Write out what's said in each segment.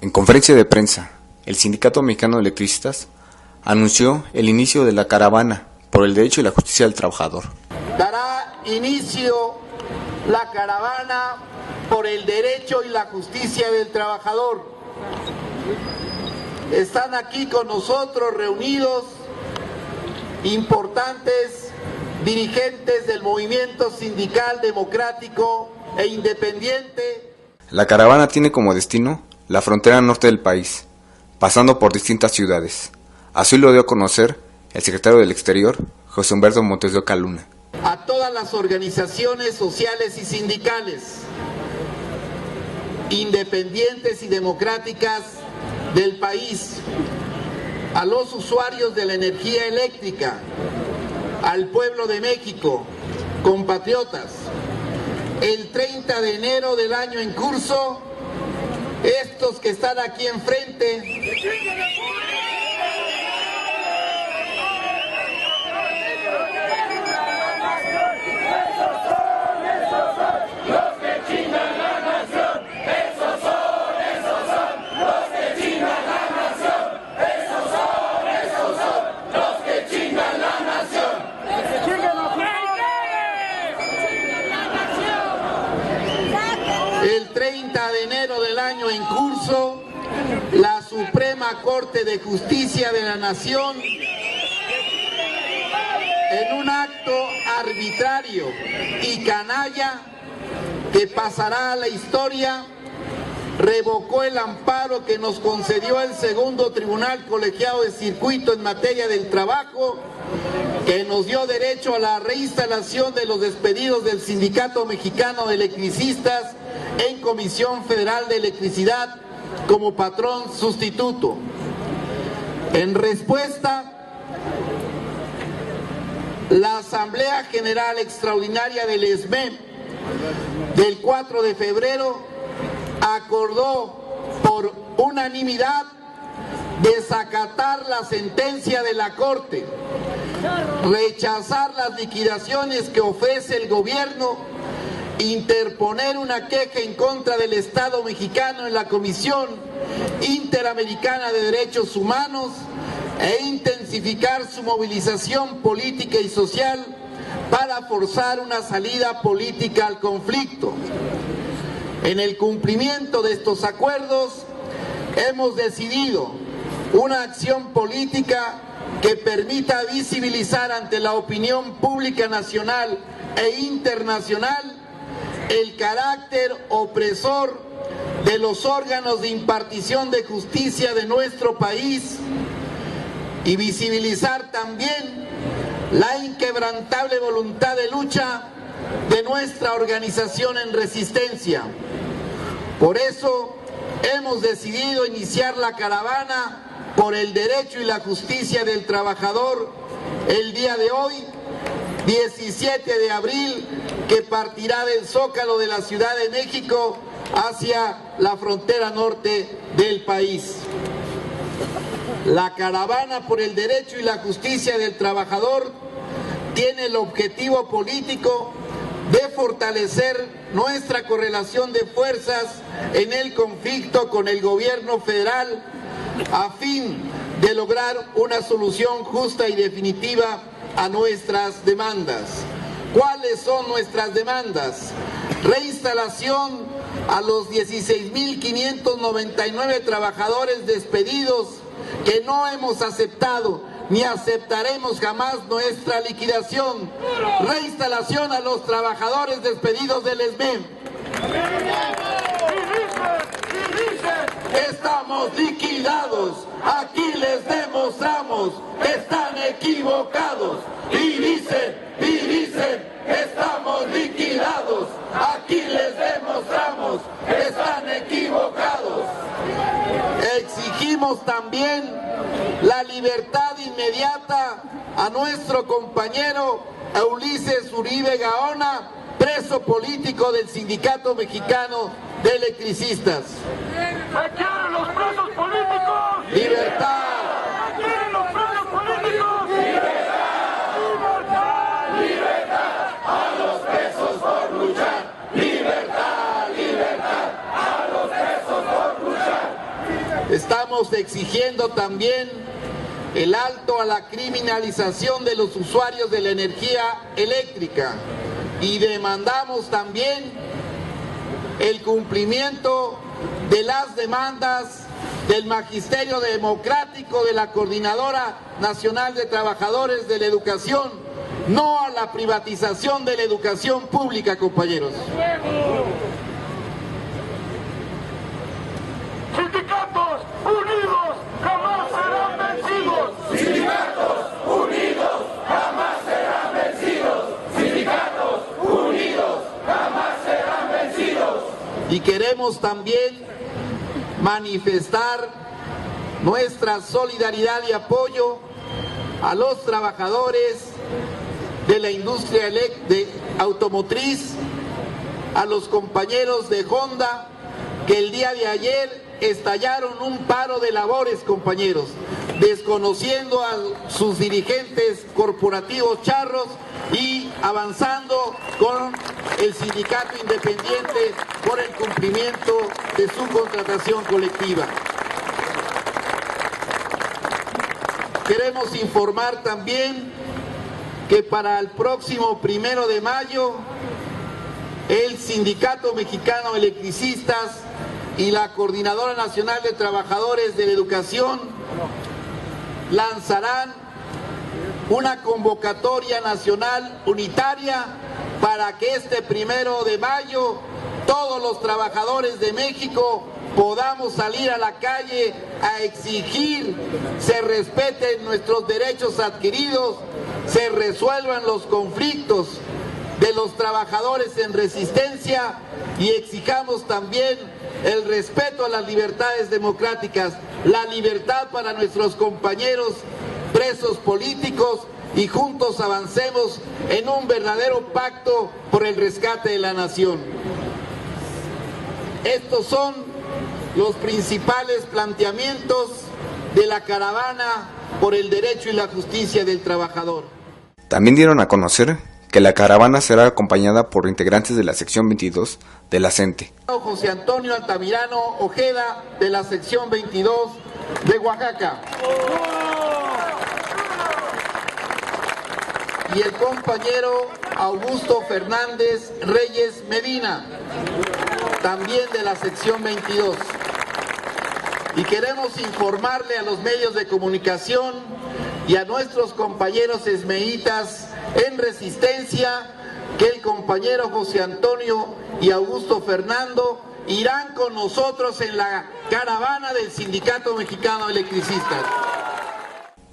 En conferencia de prensa, el Sindicato Mexicano de Electricistas anunció el inicio de la caravana por el derecho y la justicia del trabajador. Dará inicio la caravana por el derecho y la justicia del trabajador. Están aquí con nosotros reunidos importantes dirigentes del movimiento sindical democrático e independiente. La caravana tiene como destino la frontera norte del país, pasando por distintas ciudades. Así lo dio a conocer el secretario del Exterior, José Humberto Montes de Oca Luna. A todas las organizaciones sociales y sindicales, independientes y democráticas del país, a los usuarios de la energía eléctrica, al pueblo de México, compatriotas, el 30 de enero del año en curso, estos que están aquí enfrente el 30 de enero del año en curso, la Suprema Corte de Justicia de la Nación, en un acto arbitrario y canalla que pasará a la historia, revocó el amparo que nos concedió el segundo Tribunal Colegiado de Circuito en materia del trabajo, que nos dio derecho a la reinstalación de los despedidos del Sindicato Mexicano de Electricistas en Comisión Federal de Electricidad como patrón sustituto. En respuesta, la Asamblea General Extraordinaria del ESME del 4 de febrero acordó por unanimidad desacatar la sentencia de la Corte, rechazar las liquidaciones que ofrece el gobierno, interponer una queja en contra del Estado mexicano en la Comisión Interamericana de Derechos Humanos e intensificar su movilización política y social para forzar una salida política al conflicto. En el cumplimiento de estos acuerdos, hemos decidido una acción política que permita visibilizar ante la opinión pública nacional e internacional el carácter opresor de los órganos de impartición de justicia de nuestro país y visibilizar también la inquebrantable voluntad de lucha de nuestra organización en resistencia. Por eso hemos decidido iniciar la caravana por el derecho y la justicia del trabajador el día de hoy, 17 de abril, que partirá del Zócalo de la Ciudad de México hacia la frontera norte del país. La caravana por el derecho y la justicia del trabajador tiene el objetivo político de fortalecer nuestra correlación de fuerzas en el conflicto con el gobierno federal a fin de lograr una solución justa y definitiva a nuestras demandas. ¿Cuáles son nuestras demandas? Reinstalación a los 16.599 trabajadores despedidos que no hemos aceptado ni aceptaremos jamás nuestra liquidación. Reinstalación a los trabajadores despedidos del ESME. Estamos liquidados, aquí les demostramos que están equivocados. Y dicen, estamos liquidados, aquí les demostramos que están equivocados. Exigimos también la libertad inmediata a nuestro compañero Ulises Uribe Gaona, preso político del Sindicato Mexicano de Electricistas. ¡Se quieren los presos políticos! ¡Libertad! ¡Se quieren los presos políticos! ¡Libertad! ¡Libertad! ¡Libertad! ¡A los presos por luchar! ¡Libertad! ¡Libertad! ¡A los presos por luchar! Estamos exigiendo también el alto a la criminalización de los usuarios de la energía eléctrica y demandamos también el cumplimiento de las demandas del Magisterio Democrático de la Coordinadora Nacional de Trabajadores de la Educación, no a la privatización de la educación pública, compañeros. Sindicatos unidos jamás serán vencidos. Sindicatos unidos jamás serán vencidos. Sindicatos unidos jamás serán vencidos. Y queremos también manifestar nuestra solidaridad y apoyo a los trabajadores de la industria automotriz, a los compañeros de Honda que el día de ayer estallaron un paro de labores, compañeros, desconociendo a sus dirigentes corporativos charros y avanzando con el sindicato independiente por el cumplimiento de su contratación colectiva. Queremos informar también que para el próximo 1 de mayo el Sindicato Mexicano de Electricistas y la Coordinadora Nacional de Trabajadores de la Educación lanzarán una convocatoria nacional unitaria para que este 1 de mayo todos los trabajadores de México podamos salir a la calle a exigir se respeten nuestros derechos adquiridos, se resuelvan los conflictos de los trabajadores en resistencia y exijamos también el respeto a las libertades democráticas, la libertad para nuestros compañeros presos políticos y juntos avancemos en un verdadero pacto por el rescate de la nación. Estos son los principales planteamientos de la caravana por el derecho y la justicia del trabajador. También dieron a conocer que la caravana será acompañada por integrantes de la sección 22 de la CENTE. José Antonio Altamirano Ojeda, de la sección 22 de Oaxaca. Y el compañero Augusto Fernández Reyes Medina, también de la sección 22. Y queremos informarle a los medios de comunicación y a nuestros compañeros esmeitas en resistencia que el compañero José Antonio y Augusto Fernando irán con nosotros en la caravana del Sindicato Mexicano de Electricistas.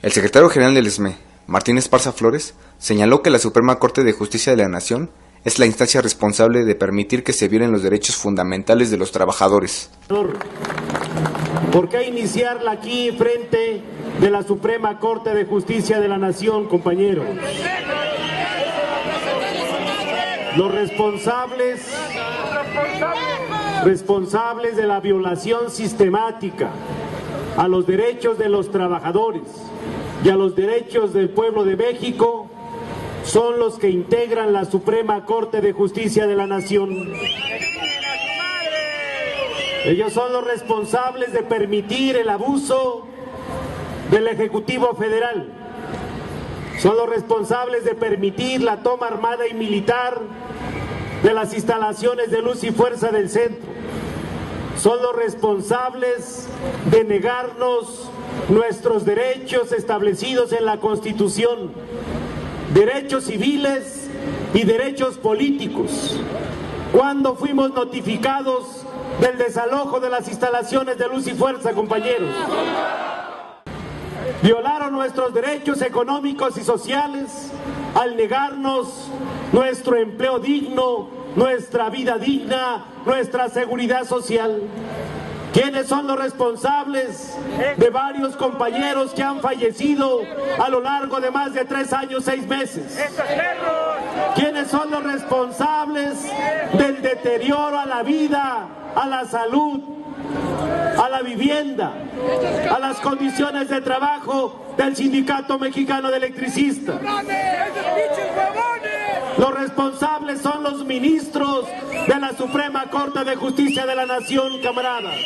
El secretario general del SME, Martín Esparza Flores, señaló que la Suprema Corte de Justicia de la Nación es la instancia responsable de permitir que se violen los derechos fundamentales de los trabajadores. ¿Por qué iniciarla aquí frente de la Suprema Corte de Justicia de la Nación, compañeros? Los responsables de la violación sistemática a los derechos de los trabajadores y a los derechos del pueblo de México son los que integran la Suprema Corte de Justicia de la Nación. Ellos son los responsables de permitir el abuso del Ejecutivo Federal. Son los responsables de permitir la toma armada y militar de las instalaciones de Luz y Fuerza del Centro. Son los responsables de negarnos nuestros derechos establecidos en la Constitución, derechos civiles y derechos políticos. ¿Cuándo fuimos notificados del desalojo de las instalaciones de Luz y Fuerza, compañeros? Violaron nuestros derechos económicos y sociales al negarnos nuestro empleo digno, nuestra vida digna, nuestra seguridad social. ¿Quiénes son los responsables de varios compañeros que han fallecido a lo largo de más de 3 años, 6 meses? ¿Quiénes son los responsables del deterioro a la vida, a la salud, a la vivienda, a las condiciones de trabajo del Sindicato Mexicano de Electricistas? Los responsables son los ministros de la Suprema Corte de Justicia de la Nación, camaradas.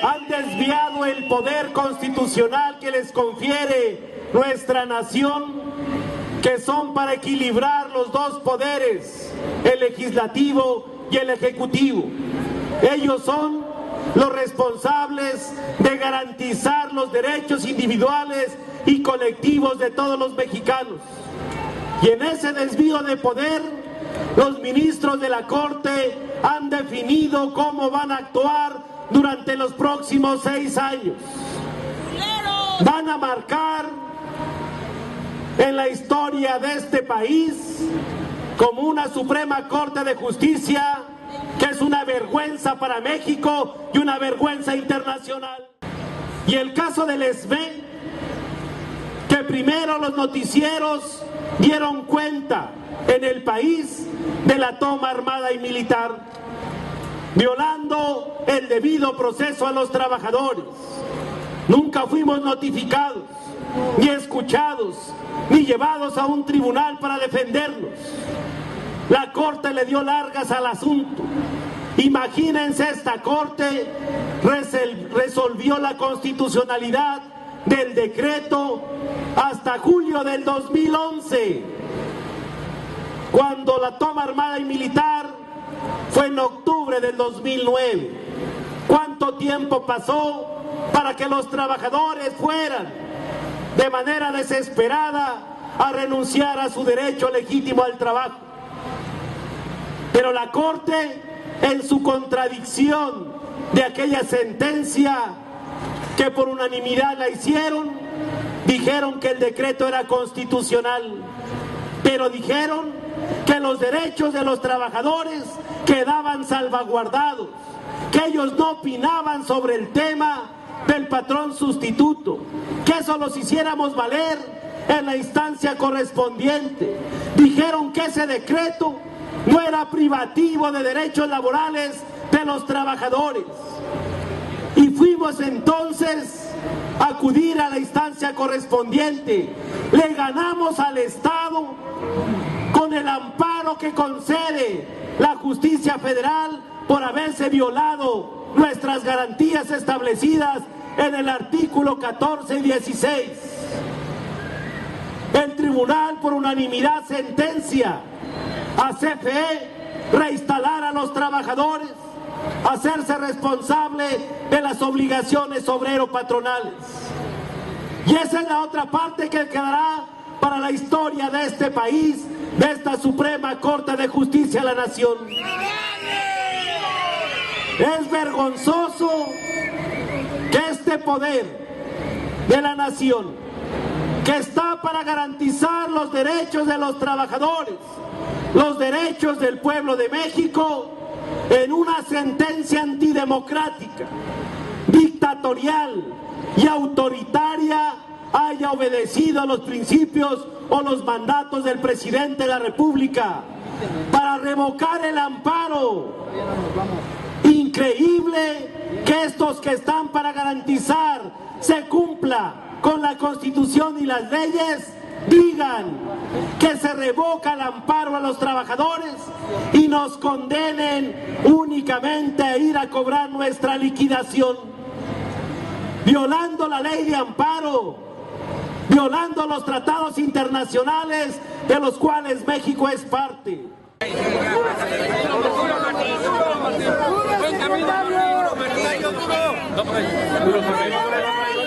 han desviado el poder constitucional que les confiere nuestra nación, que son para equilibrar los dos poderes, el legislativo y el ejecutivo. Ellos son los responsables de garantizar los derechos individuales y colectivos de todos los mexicanos. Y en ese desvío de poder, los ministros de la Corte han definido cómo van a actuar durante los próximos 6 años. Van a marcar en la historia de este país como una Suprema Corte de Justicia que es una vergüenza para México y una vergüenza internacional. Y el caso del ESME, que primero los noticieros dieron cuenta en el país de la toma armada y militar, violando el debido proceso a los trabajadores. Nunca fuimos notificados, ni escuchados, ni llevados a un tribunal para defendernos. La Corte le dio largas al asunto. Imagínense, esta Corte resolvió la constitucionalidad del decreto hasta julio del 2011, cuando la toma armada y militar fue en octubre del 2009. ¿Cuánto tiempo pasó para que los trabajadores fueran de manera desesperada a renunciar a su derecho legítimo al trabajo? Pero la Corte, en su contradicción de aquella sentencia que por unanimidad la hicieron, dijeron que el decreto era constitucional, pero dijeron que los derechos de los trabajadores quedaban salvaguardados, que ellos no opinaban sobre el tema del patrón sustituto, que eso los hiciéramos valer en la instancia correspondiente. Dijeron que ese decreto no era privativo de derechos laborales de los trabajadores. Y fuimos entonces a acudir a la instancia correspondiente. Le ganamos al Estado con el amparo que concede la justicia federal por haberse violado nuestras garantías establecidas en el artículo 14 y 16. El tribunal por unanimidad sentencia a CFE reinstalar a los trabajadores, hacerse responsable de las obligaciones obrero-patronales. Y esa es la otra parte que quedará para la historia de este país, de esta Suprema Corte de Justicia de la Nación. Es vergonzoso que este poder de la nación, que está para garantizar los derechos de los trabajadores, los derechos del pueblo de México, en una sentencia antidemocrática, dictatorial y autoritaria, haya obedecido a los principios o los mandatos del presidente de la República para revocar el amparo. Increíble que estos que están para garantizar se cumpla con la Constitución y las leyes digan que se revoca el amparo a los trabajadores y nos condenen únicamente a ir a cobrar nuestra liquidación, violando la ley de amparo, violando los tratados internacionales de los cuales México es parte. Buen camino, Martín. Duro, Martín. Duro.